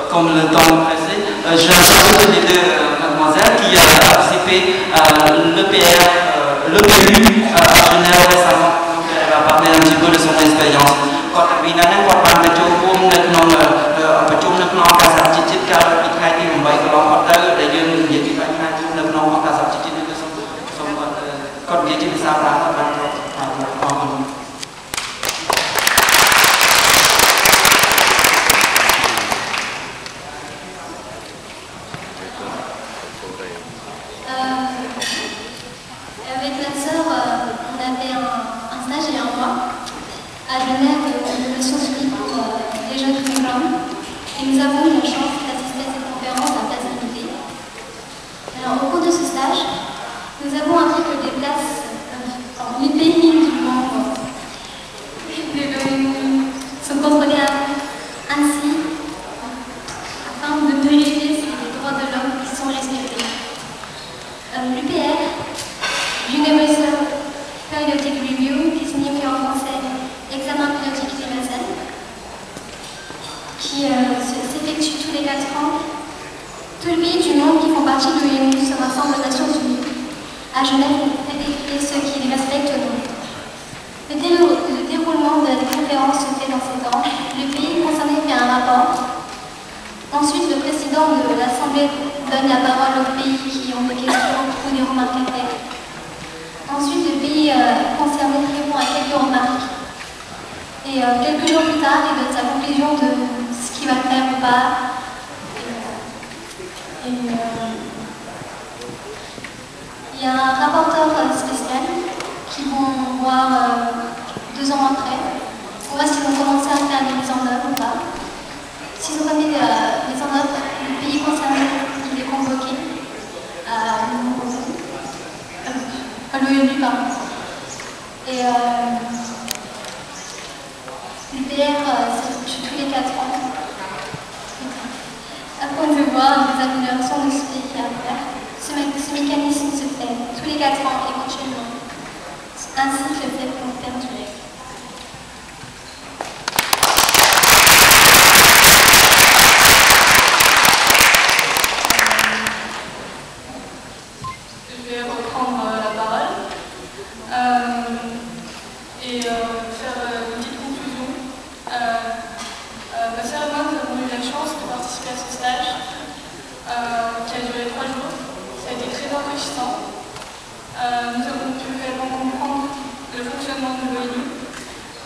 comme le temps est pressé, je salue les deux mademoiselles qui ont participé à l'EPR, l'EPU à Genève récemment. Donc, elle va parler un petit peu de son expérience. Quand on a un peu de temps, on a un peu de temps en cas d'aptitude, car il y a une baille de l'emporteur, et il y a une baille de l'emporteur en cas d'aptitude de son code de l'équipe de sa part. Avec ma sœur, on avait un stage il y a un mois à Genève de Nations Unies pour les jeunes femmes. Et nous avons eu la chance d'assister à cette conférence à place limitée. Alors, au cours de ce stage, nous avons appris que des places en 8 pays du monde sont contrôlées ainsi afin de vérifier si les droits de l'homme sont respectés. L'UPR, Universal Periodic Review, qui signifie en français Examen périodique universel, qui s'effectue tous les 4 ans. Tous les pays du monde qui font partie de l'ONU se rassemblent aux Nations Unies à Genève pour vérifier ceux qui les respectent ou non. Le déroulement de la conférence se fait dans ces temps. Le pays concerné fait un rapport. Ensuite, le président de l'Assemblée donne la parole aux pays qui ont des questions ou des remarques à faire. Ensuite, le pays concerné répond à quelques remarques. Et quelques jours plus tard, il donne sa conclusion de ce qu'il va faire ou pas. Il y a un rapporteur spécial qui vont voir 2 ans après. On voit s'ils ont commencé à faire des mises en œuvre ou pas. S'ils ont mis les mises en œuvre, le pays concerné il est convoqué à l'ONU, pardon. Et l'UPR s'effectue tous les 4 ans. Afin de voir les améliorations de ce pays à faire. Ce mécanisme se fait tous les 4 ans éventuellement. Ainsi que le fait pour perdurer. Je vais reprendre la parole et faire une petite conclusion. Ma sœur et moi, nous avons eu la chance de participer à ce stage qui a duré 3 jours. Ça a été très enrichissant. Nous avons pu réellement comprendre le fonctionnement de l'ONU.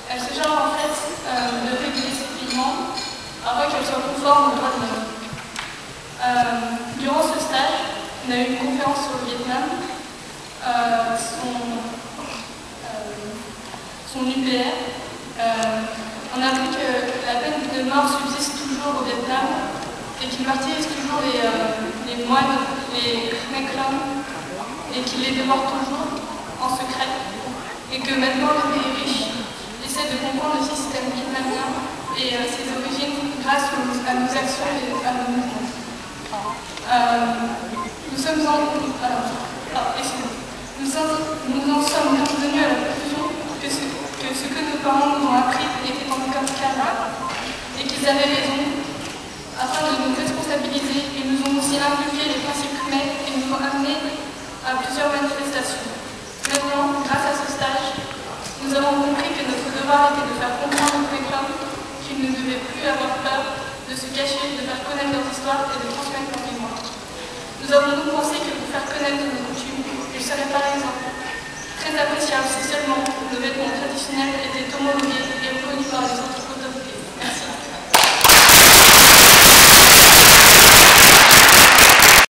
Elle se charge en fait de réguler ses pays membres afin qu'elles soient conformes aux droits de l'homme. Durant ce stage, on a eu une conférence sur le Vietnam, son UPR. On a appris que la peine de mort subsiste toujours au Vietnam et qu'ils martyrisent toujours les moines, les khmer et qu'ils les dévorent toujours en secret. Et que maintenant les pays riches essaient de comprendre le système vietnamien et ses origines grâce à nos actions et à nos mouvements. Nous en sommes venus à la conclusion que ce que nos parents nous ont appris était encore clair et qu'ils avaient raison afin de nous responsabiliser. Ils nous ont aussi inculqué les principes khmer et nous ont amenés à plusieurs manifestations. Maintenant, grâce à ce stage, nous avons compris que notre devoir était de faire comprendre aux Khmer qu'ils ne devaient plus avoir peur de se cacher, de faire connaître leur histoire et de transmettre leur mémoire. Nous avons donc pensé que pour faire connaître nos coutumes, il serait par exemple très appréciable si seulement le vêtement traditionnel était homologué et reconnu par les autres